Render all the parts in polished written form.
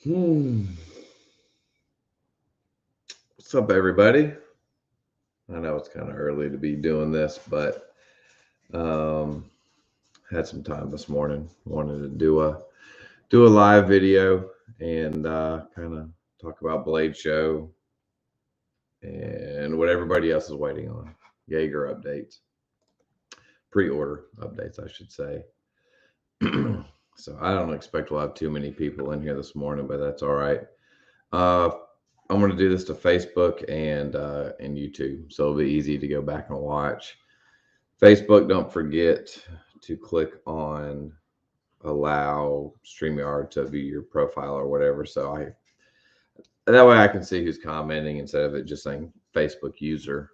Hmm. What's up, everybody? I know it's kind of early to be doing this, but um, had some time this morning. Wanted to do a live video and kind of talk about Blade Show and what everybody else is waiting on. Jaeger updates, pre-order updates, I should say. So I don't expect we'll have too many people in here this morning, but that's all right. Uh, I'm going to do this to Facebook and YouTube, so it'll be easy to go back and watch. Facebook, don't forget to click on allow StreamYard to view your profile or whatever. So I that way I can see who's commenting instead of it just saying Facebook user.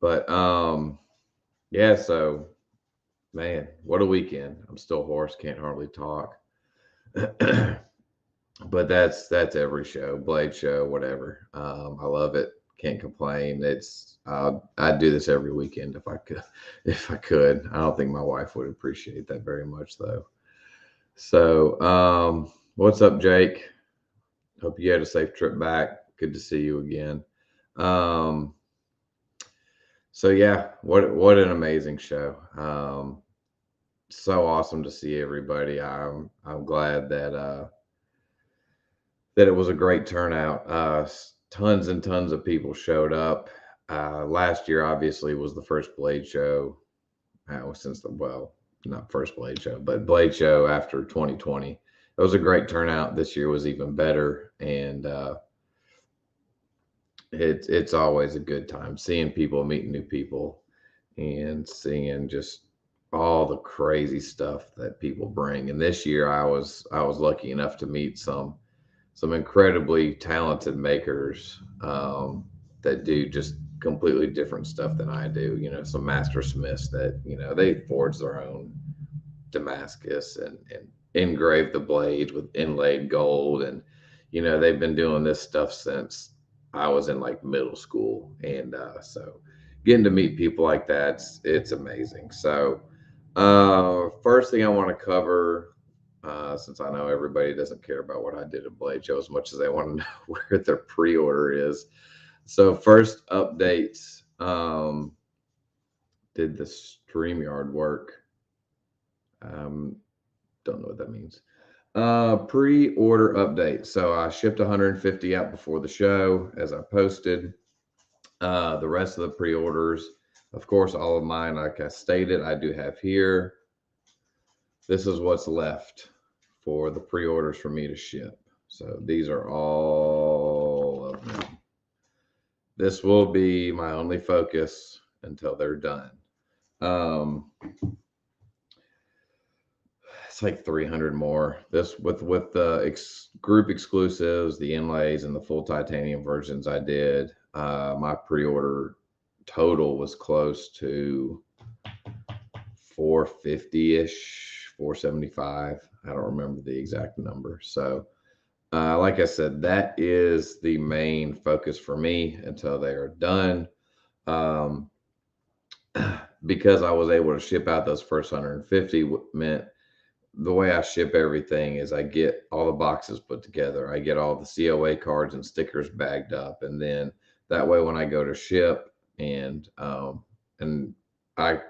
But yeah, so man, what a weekend. I'm still hoarse, can't hardly talk. But that's every show, Blade show, whatever. I love it. Can't complain. I'd do this every weekend if I could. If I could, I don't think my wife would appreciate that very much though. So, what's up, Jake? Hope you had a safe trip back. Good to see you again. Um, so yeah, what an amazing show. So awesome to see everybody. I'm glad that it was a great turnout. Tons and tons of people showed up. Last year, obviously, was the first Blade show since not first Blade show, but Blade show after 2020. It was a great turnout. This year was even better, and it's always a good time seeing people, meeting new people, and seeing just all the crazy stuff that people bring. And this year, I was lucky enough to meet some incredibly talented makers that do just completely different stuff than I do. Some master smiths that they forge their own Damascus and engrave the blades with inlaid gold, and they've been doing this stuff since I was in like middle school, and so getting to meet people like that, it's amazing. So first thing I want to cover, since I know everybody doesn't care about what I did at Blade Show as much as they want to know where their pre-order is. So first updates, did the StreamYard work? Um, don't know what that means. Pre-order update. So I shipped 150 out before the show, as I posted. The rest of the pre-orders, of course, all of mine, like I stated, I do have here. This is what's left for the pre-orders for me to ship. So these are all of them. This will be my only focus until they're done. Um, it's like 300 more. This with the group exclusives, the inlays, and the full titanium versions I did. My pre-order total was close to 450 ish, 475. I don't remember the exact number. So, like I said, that is the main focus for me until they are done. Um, because I was able to ship out those first 150 meant the way I ship everything is I get all the boxes put together. I get all the COA cards and stickers bagged up, and then that way when I go to ship and I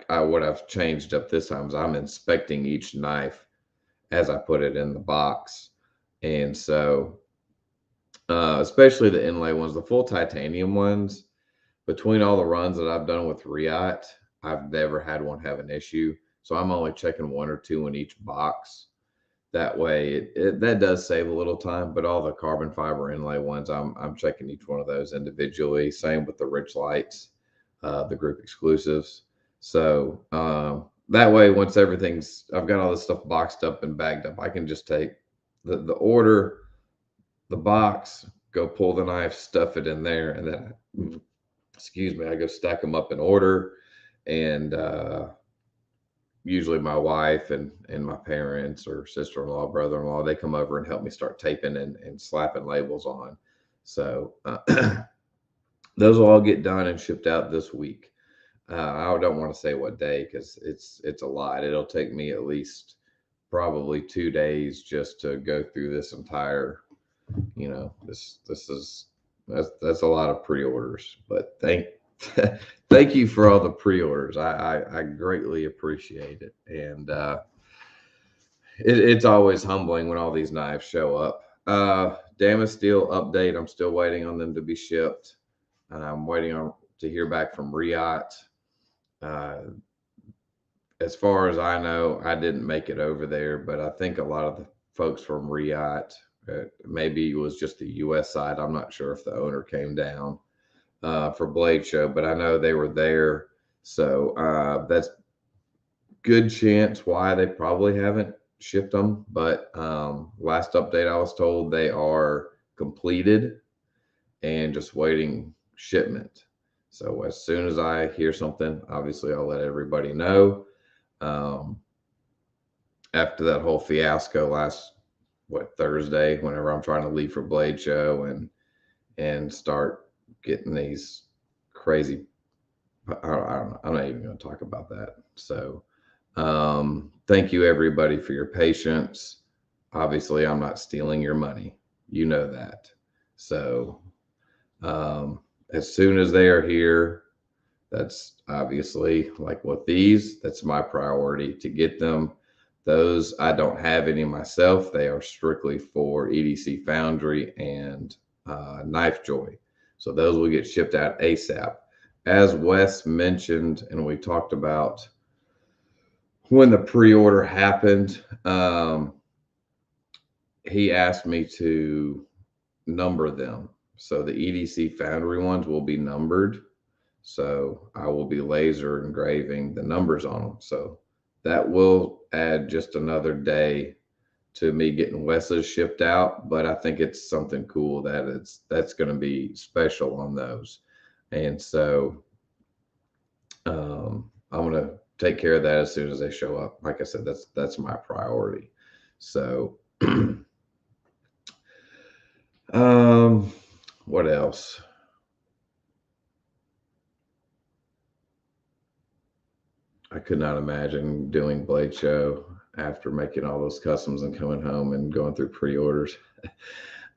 what I've changed up this time is I'm inspecting each knife as I put it in the box, and so especially the inlay ones, the full titanium ones. Between all the runs that I've done with Riot, I've never had one have an issue. So I'm only checking one or two in each box. That way, that does save a little time. But all the carbon fiber inlay ones, I'm checking each one of those individually. Same with the Rich Lights, the group exclusives. So that way, once I've got all this stuff boxed up and bagged up, I can just take the order, the box, go pull the knife, stuff it in there, and then excuse me, I go stack them up in order, and usually my wife and my parents or sister-in-law, brother-in-law, they come over and help me start taping and slapping labels on. So those will all get done and shipped out this week. I don't want to say what day because it's a lot. It'll take me at least probably 2 days just to go through this entire this is that's a lot of pre-orders, but thank you for all the pre-orders. I greatly appreciate it, and it's always humbling when all these knives show up. Damage Steel update. I'm still waiting on them to be shipped. I'm waiting on to hear back from Riot. Uh, as far as I know, I didn't make it over there, but I think a lot of the folks from Riot, maybe it was just the U.S. side. I'm not sure if the owner came down for Blade Show, but I know they were there. So that's good chance why they probably haven't shipped them. But last update, I was told they are completed and just waiting shipment. So as soon as I hear something, obviously I'll let everybody know. Um, After that whole fiasco last Thursday, whenever I'm trying to leave for Blade Show and start getting these crazy, I don't know, I'm not even going to talk about that. So thank you everybody for your patience. Obviously, I'm not stealing your money. You know that. So as soon as they are here, that's obviously like with these, that's my priority to get them. Those I don't have any myself. They are strictly for EDC Foundry and Knife Joy. So those will get shipped out ASAP. As Wes mentioned, and we talked about when the pre-order happened, he asked me to number them. So the EDC Foundry ones will be numbered. So I will be laser engraving the numbers on them. So that will add just another day to me getting Wes's shipped out. But I think it's something cool that's going to be special on those. And so I'm going to take care of that as soon as they show up. Like I said, that's my priority. So what else? I could not imagine doing Blade Show after making all those customs and coming home and going through pre-orders.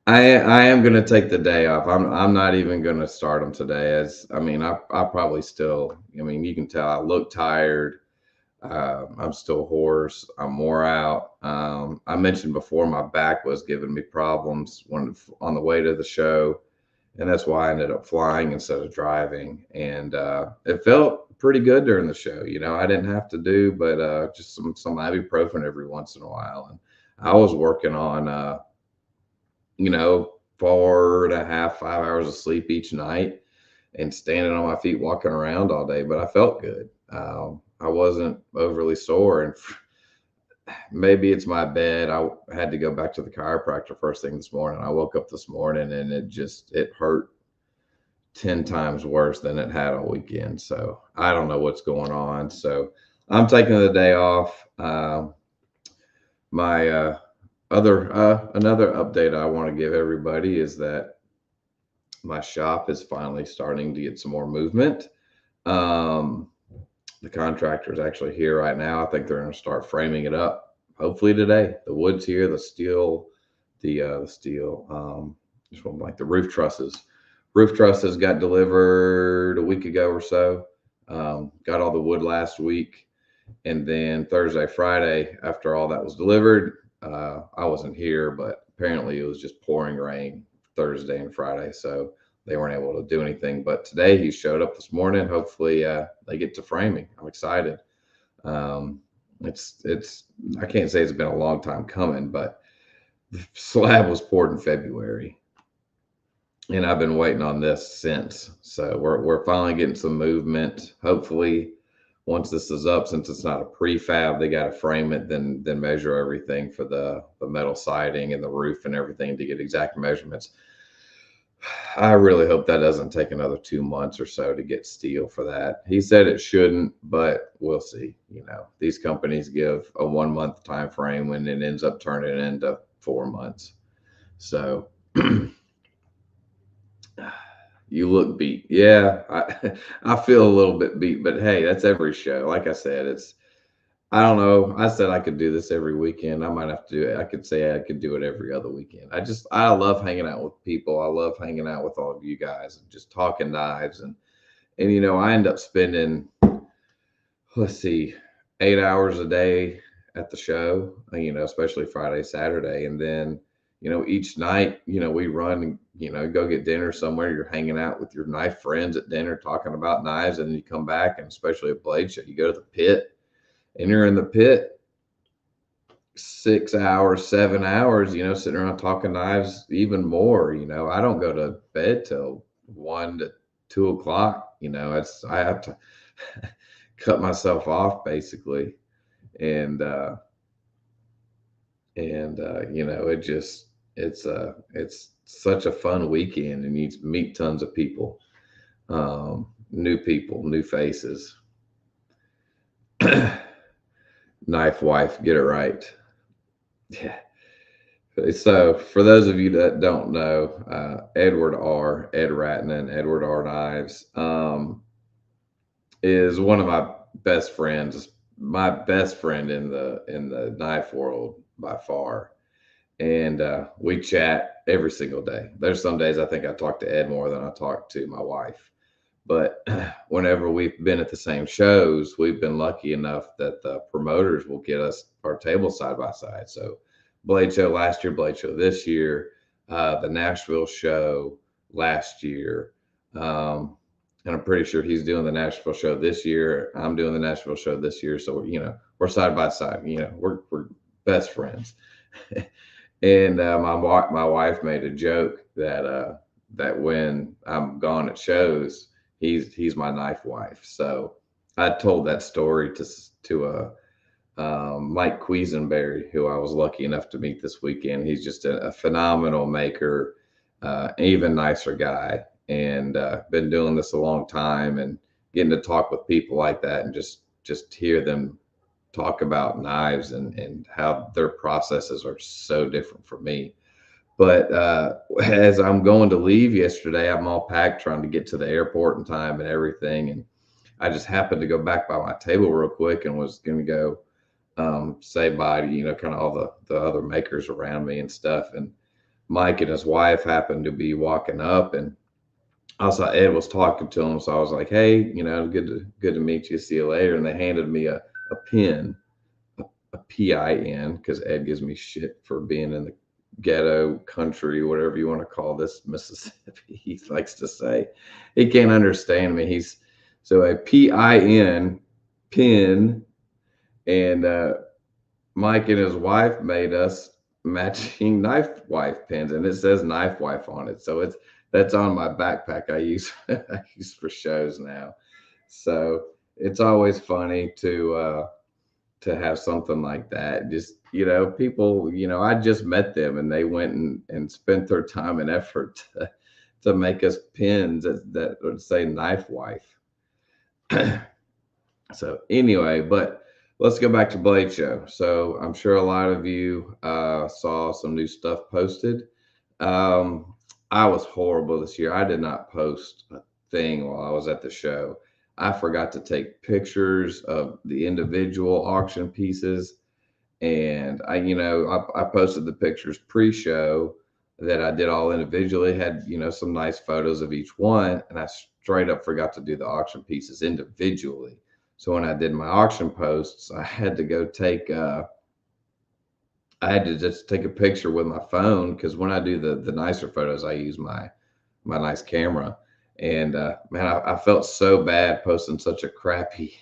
I am going to take the day off. I'm not even going to start them today. I probably still. I mean, you can tell I look tired. I'm still hoarse. I'm wore out. I mentioned before my back was giving me problems when on the way to the show, and that's why I ended up flying instead of driving. And it felt pretty good during the show. I didn't have to do, but just some ibuprofen every once in a while. And I was working on, 4.5, 5 hours of sleep each night, and standing on my feet, walking around all day. But I felt good. I wasn't overly sore, and maybe it's my bed. I had to go back to the chiropractor first thing this morning. I woke up this morning and it hurt 10 times worse than it had all weekend. So I don't know what's going on. So I'm taking the day off. My another update I want to give everybody is that my shop is finally starting to get some more movement. The contractor is actually here right now. I think they're going to start framing it up hopefully today. The wood's here, the steel, just one like the roof trusses. Roof trusses got delivered a week ago or so. Got all the wood last week, and then Thursday, Friday, after all that was delivered, I wasn't here, but apparently it was just pouring rain Thursday and Friday, so they weren't able to do anything. But today he showed up this morning. Hopefully they get to framing. I'm excited. It's I can't say it's been a long time coming, but the slab was poured in February, and I've been waiting on this since. So we're finally getting some movement. Hopefully, once this is up, since it's not a prefab, they got to frame it, then measure everything for the metal siding and the roof and everything to get exact measurements. I really hope that doesn't take another 2 months or so to get steel for that. He said it shouldn't, but we'll see. These companies give a 1 month time frame when it ends up turning into 4 months. So you look beat. Yeah, I feel a little bit beat, but hey, that's every show. Like I said, I don't know. I said I could do this every weekend. I might have to do it. I could say I could do it every other weekend. I love hanging out with people. I love hanging out with all of you guys and just talking knives. And, I end up spending, let's see, 8 hours a day at the show, especially Friday, Saturday. And then, each night, we run, go get dinner somewhere. You're hanging out with your knife friends at dinner, talking about knives. And then you come back, and especially at Blade Show, you go to the pit and you're in the pit 6 hours, 7 hours, sitting around talking knives even more. I don't go to bed till 1 to 2 o'clock. I have to cut myself off basically. And, it's such a fun weekend, and you meet tons of people, people, new faces. Knife wife, get it right. Yeah. So, for those of you that don't know, Ed Ratnan, Edward R. Knives, is one of my best friends, my best friend in the knife world by far. And we chat every single day. There's some days I think I talk to Ed more than I talk to my wife. But whenever we've been at the same shows, we've been lucky enough that the promoters will get us our tables side by side. So Blade Show last year, Blade Show this year, the Nashville show last year. And I'm pretty sure he's doing the Nashville show this year. I'm doing the Nashville show this year. So, we're side by side, we're best friends. And my wife made a joke that when I'm gone at shows, he's my knife wife. So I told that story to Mike Quisenberry, who I was lucky enough to meet this weekend. He's just a phenomenal maker, even nicer guy, and been doing this a long time, and getting to talk with people like that and just hear them talk about knives and how their processes are so different from me. But as I'm going to leave yesterday, I'm all packed trying to get to the airport in time and everything. And I just happened to go back by my table real quick and was going to go say bye to, kind of all the other makers around me and stuff. And Mike and his wife happened to be walking up, and I saw Ed was talking to him. So I was like, hey, good to meet you. See you later. And they handed me a pin, a PIN, because Ed gives me shit for being in the ghetto country, whatever you want to call this, Mississippi. He likes to say he can't understand me. So a PIN pin, and Mike and his wife made us matching knife wife pins, and it says knife wife on it. So that's on my backpack. I use for shows now. So it's always funny to have something like that. Just, people, I just met them, and they went and spent their time and effort to make us pins that would say knife wife. So anyway, but let's go back to Blade Show. So I'm sure a lot of you saw some new stuff posted. I was horrible this year. I did not post a thing while I was at the show. I forgot to take pictures of the individual auction pieces. And I posted the pictures pre-show that I did all individually, had, some nice photos of each one. And I straight up forgot to do the auction pieces individually. So when I did my auction posts, I had to go I had to just take a picture with my phone, because when I do the nicer photos, I use my nice camera. And man, I felt so bad posting such a crappy,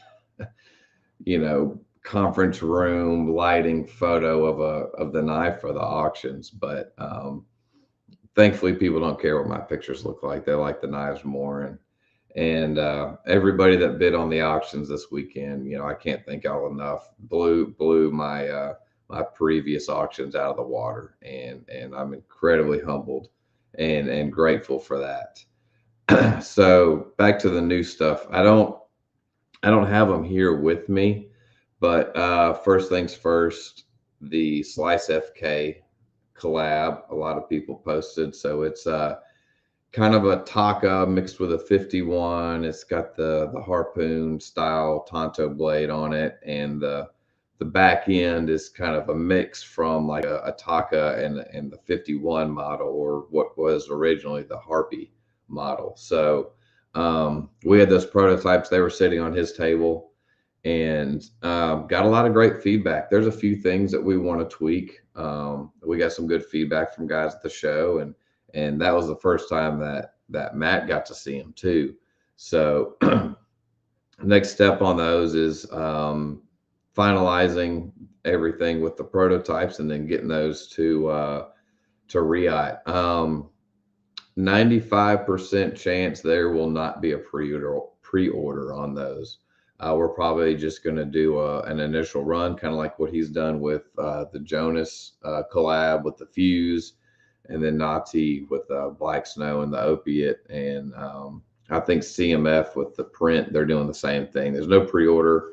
conference room lighting photo of the knife for the auctions. But thankfully, people don't care what my pictures look like. They like the knives more. And everybody that bid on the auctions this weekend, I can't thank y'all enough. Blew my my previous auctions out of the water, and I'm incredibly humbled and grateful for that. So back to the new stuff. I don't have them here with me, but first things first, the Slice FK collab, a lot of people posted. So it's kind of a Taka mixed with a 51. It's got the harpoon style Tonto blade on it, and the the back end is kind of a mix from like a Taka and the 51 model, or what was originally the Harpy model. So we had those prototypes. They were sitting on his table, and got a lot of great feedback. There's a few things that we want to tweak. We got some good feedback from guys at the show, and that was the first time that Matt got to see him too. So next step on those is finalizing everything with the prototypes and then getting those to Riot. 95% chance there will not be a pre-order on those. We're probably just going to do an initial run, kind of like what he's done with the Jonas collab with the Fuse, and then Nati with Black Snow and the Opiate. And I think CMF with the print, they're doing the same thing. There's no pre-order.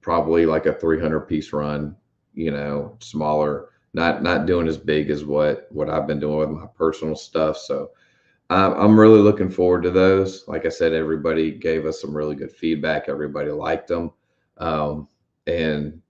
Probably like a 300 piece run, smaller, not doing as big as what I've been doing with my personal stuff. So I'm really looking forward to those. Like I said, everybody gave us some really good feedback. Everybody liked them. And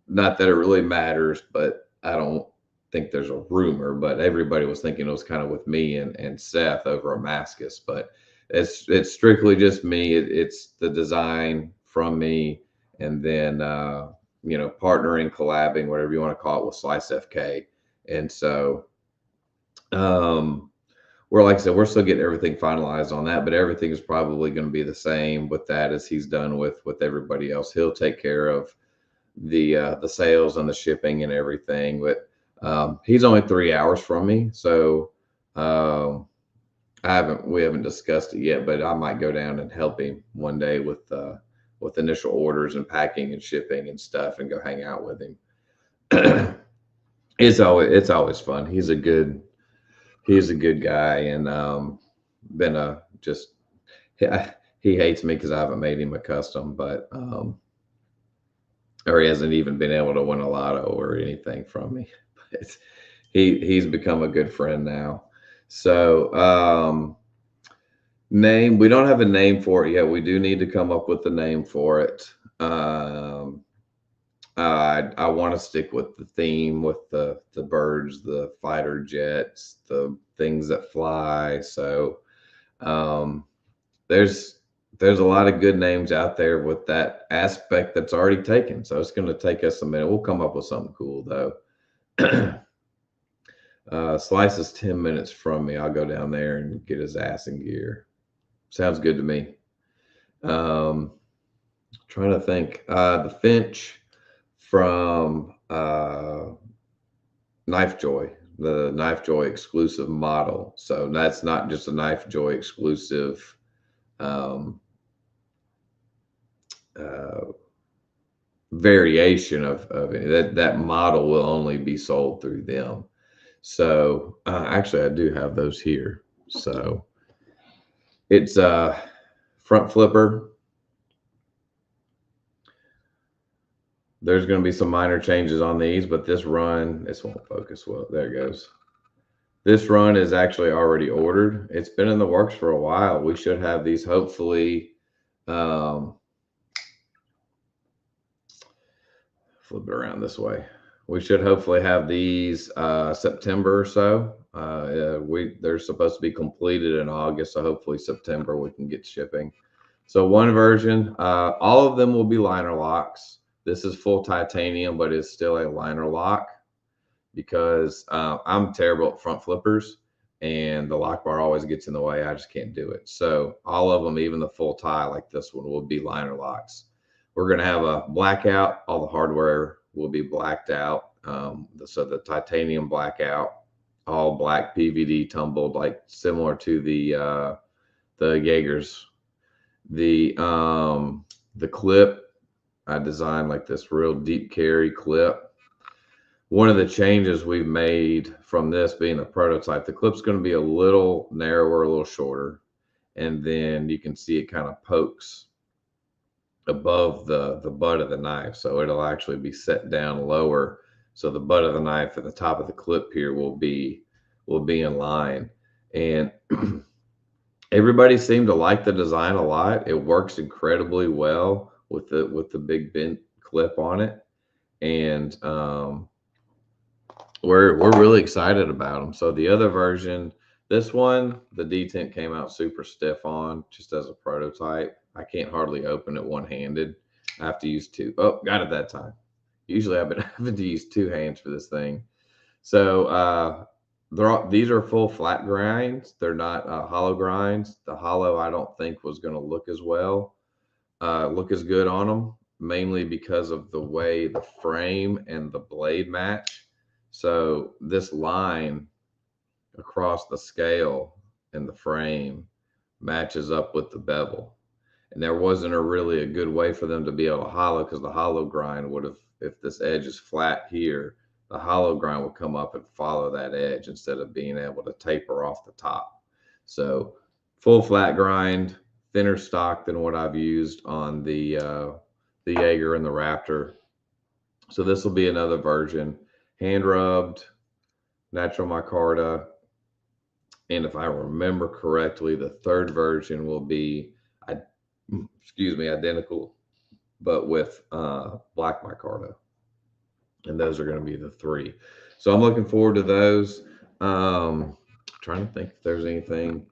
not that it really matters, but I don't think there's a rumor, but everybody was thinking it was kind of with me and Seth over a Mascus, but it's strictly just me. It's the design from me, and then partnering, collabing, whatever you want to call it, with Slice FK. And so like I said, we're still getting everything finalized on that, but everything is probably going to be the same with that as he's done with everybody else. He'll take care of the sales and the shipping and everything, but he's only 3 hours from me, so we haven't discussed it yet, but I might go down and help him one day with initial orders and packing and shipping and stuff, and go hang out with him. It's always fun. He's a good guy, and he hates me because I haven't made him a custom, but or he hasn't even been able to win a lotto or anything from me. But he's become a good friend now. So name, we don't have a name for it yet. We do need to come up with a name for it. I want to stick with the theme, with the birds, the fighter jets, the things that fly. So there's a lot of good names out there with that aspect that's already taken. So it's going to take us a minute. We'll come up with something cool though. Slice is 10 minutes from me. I'll go down there and get his ass in gear. Sounds good to me. Trying to think. The Finch from Knife Joy, the Knife Joy exclusive model. So that's not just a Knife Joy exclusive variation of it. That model will only be sold through them. So actually, I do have those here. So it's a front flipper. There's going to be some minor changes on these, but this run, this won't focus well. There it goes. This run is actually already ordered. It's been in the works for a while. We should have these hopefully. Flip it around this way. We should hopefully have these September or so. They're supposed to be completed in August, so hopefully September we can get shipping. So one version, all of them will be liner locks. This is full titanium, but it's still a liner lock because I'm terrible at front flippers, and the lock bar always gets in the way. I just can't do it. So all of them, even the full tie like this one, will be liner locks. We're going to have a blackout. All the hardware will be blacked out. So the titanium blackout, all black PVD tumbled, like similar to the Jaegers. The clip, I designed like this real deep carry clip. One of the changes we've made from this being a prototype, the clip's going to be a little narrower, a little shorter, and then you can see it kind of pokes above the butt of the knife, so it'll actually be set down lower, so the butt of the knife and the top of the clip here will be in line. And everybody seemed to like the design a lot. It works incredibly well with the big bent clip on it, and we're really excited about them. So the other version, this one, the detent came out super stiff on, just as a prototype. I can't hardly open it one-handed. I have to use two. Oh, got it that time. Usually I've been having to use two hands for this thing. So these are full flat grinds. They're not hollow grinds. The hollow I don't think was going to look as well, look as good on them, mainly because of the way the frame and the blade match. So this line across the scale and the frame matches up with the bevel. And there wasn't a good way for them to be able to hollow, because the hollow grind would have, if this edge is flat here, the hollow grind would come up and follow that edge instead of being able to taper off the top. So full flat grind, thinner stock than what I've used on the Jaeger and the Raptor. So this will be another version, hand rubbed, natural micarta, and if I remember correctly, the third version will be, identical, but with black micarta, and those are going to be the three. So I'm looking forward to those. Trying to think if there's anything.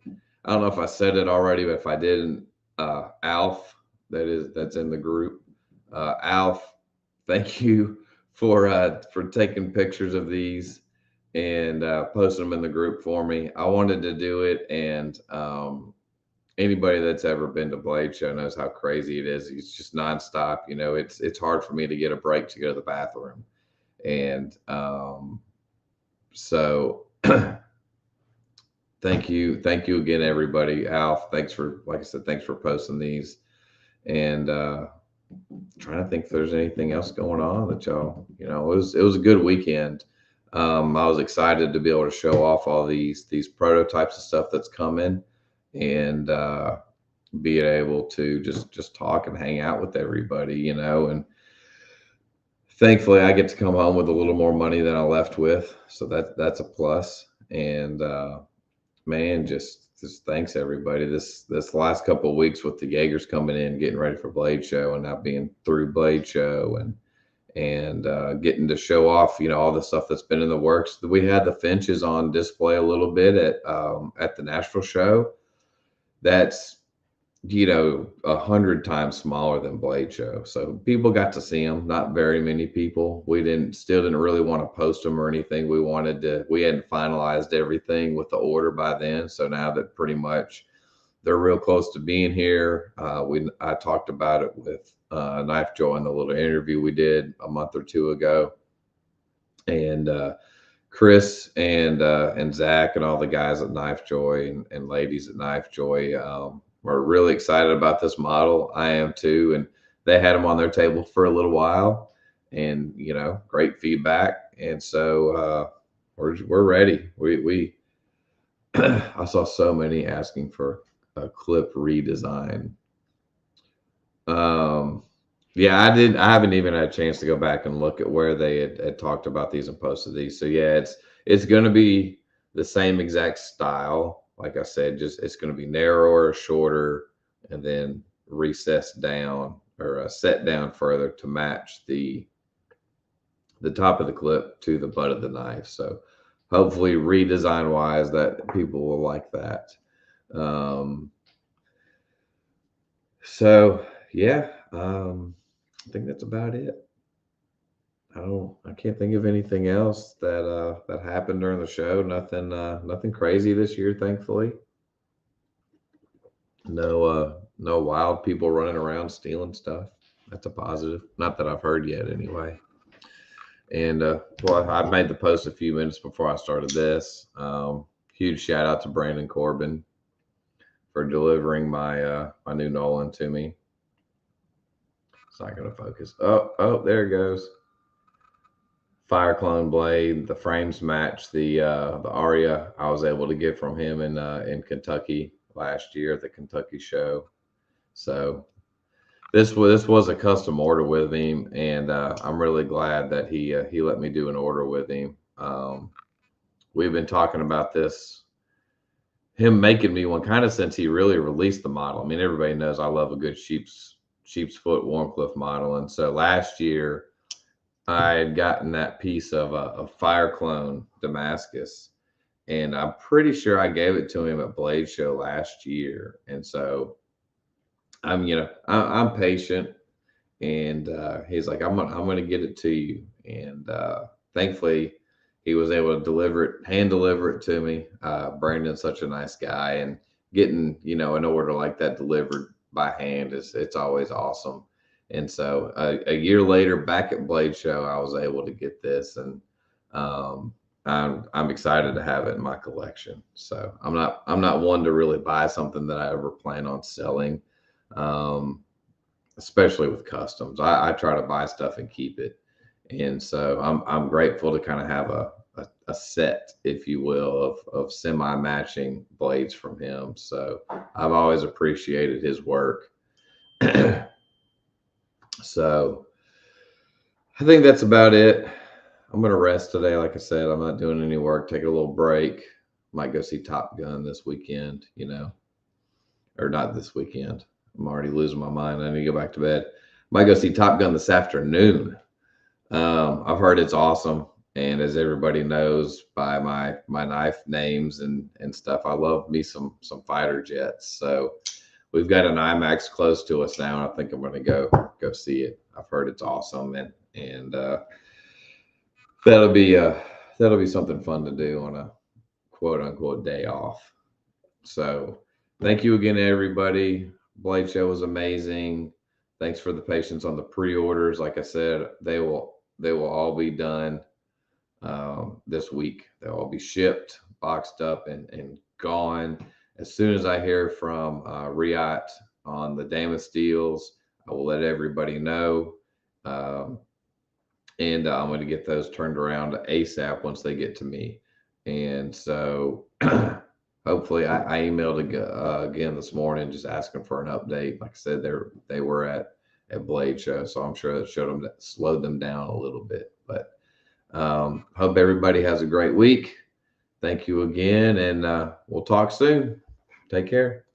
I don't know if I said it already, but if I didn't, Alf, that's in the group. Alf, thank you for taking pictures of these and posting them in the group for me. I wanted to do it, and anybody that's ever been to Blade Show knows how crazy it is. It's just nonstop. You know, it's hard for me to get a break to go to the bathroom, and so thank you again, everybody. Alf, thanks for, like I said, thanks for posting these, and trying to think if there's anything else going on that y'all, it was a good weekend. I was excited to be able to show off all these prototypes of stuff that's coming, and being able to just talk and hang out with everybody, and thankfully I get to come home with a little more money than I left with, so that's a plus. And man, just thanks everybody. This last couple of weeks with the Jaegers coming in, getting ready for Blade Show, and now being through Blade Show, and getting to show off, all the stuff that's been in the works. We had the Finches on display a little bit at the Nashville show. That's 100 times smaller than Blade Show, so people got to see them. Not very many people. We still didn't really want to post them or anything. We hadn't finalized everything with the order by then, so now that pretty much they're real close to being here. I talked about it with Knife Joy in the little interview we did a month or two ago, and Chris and Zach and all the guys at Knife Joy and ladies at Knife Joy are really excited about this model. I am too, and they had them on their table for a little while, and great feedback, and so we're ready. We I saw so many asking for a clip redesign. Yeah, I haven't even had a chance to go back and look at where they had talked about these and posted these. So yeah, it's going to be the same exact style. Like I said, just it's going to be narrower, shorter, and then recessed down, or set down further to match the top of the clip to the butt of the knife. So hopefully redesign wise that people will like that. So yeah, I think that's about it. I can't think of anything else that happened during the show. Nothing crazy this year, thankfully. No wild people running around stealing stuff. That's a positive. Not that I've heard yet, anyway. And well, I made the post a few minutes before I started this. Huge shout out to Brandon Corbin for delivering my my new Nolan to me. It's not going to focus. Oh, there it goes. Fire Clone blade. The frames match the Aria I was able to get from him in Kentucky last year at the Kentucky show. So this was a custom order with him, and I'm really glad that he let me do an order with him. We've been talking about this, him making me one, kind of since he really released the model. I mean, everybody knows I love a good sheep's Sheep's Foot Warncliffe model. And so last year I had gotten that piece of a Fire Clone Damascus, and I'm pretty sure I gave it to him at Blade Show last year. And so I'm patient, and he's like, I'm gonna get it to you. And thankfully, he was able to hand deliver it to me. Brandon's such a nice guy, and getting an order like that delivered by hand it's always awesome. And so a year later, back at Blade Show, I was able to get this, and um, I'm excited to have it in my collection. So I'm not one to really buy something that I ever plan on selling. Um, Especially with customs. I try to buy stuff and keep it. And so I'm grateful to kind of have a set, if you will, of semi matching blades from him. So I've always appreciated his work. So I think that's about it. I'm gonna rest today. Like I said, I'm not doing any work, take a little break. Might go see Top Gun this weekend, or not this weekend. I'm already losing my mind. I need to go back to bed. Might go see Top Gun this afternoon. I've heard it's awesome, and as everybody knows by my knife names and stuff, I love me some fighter jets. So we've got an IMAX close to us now, and I think I'm going to go see it. I've heard it's awesome, and that'll be something fun to do on a quote unquote day off. So thank you again, everybody. Blade Show was amazing. Thanks for the patience on the pre-orders. Like I said, they will all be done this week. They'll all be shipped, boxed up, and gone. As soon as I hear from Riot on the Damas deals, I will let everybody know. And I'm going to get those turned around ASAP once they get to me. And so hopefully, I emailed again this morning just asking for an update. Like I said, they were at Blade Show, so I'm sure that slowed them down a little bit. But hope everybody has a great week. Thank you again, and we'll talk soon. Take care.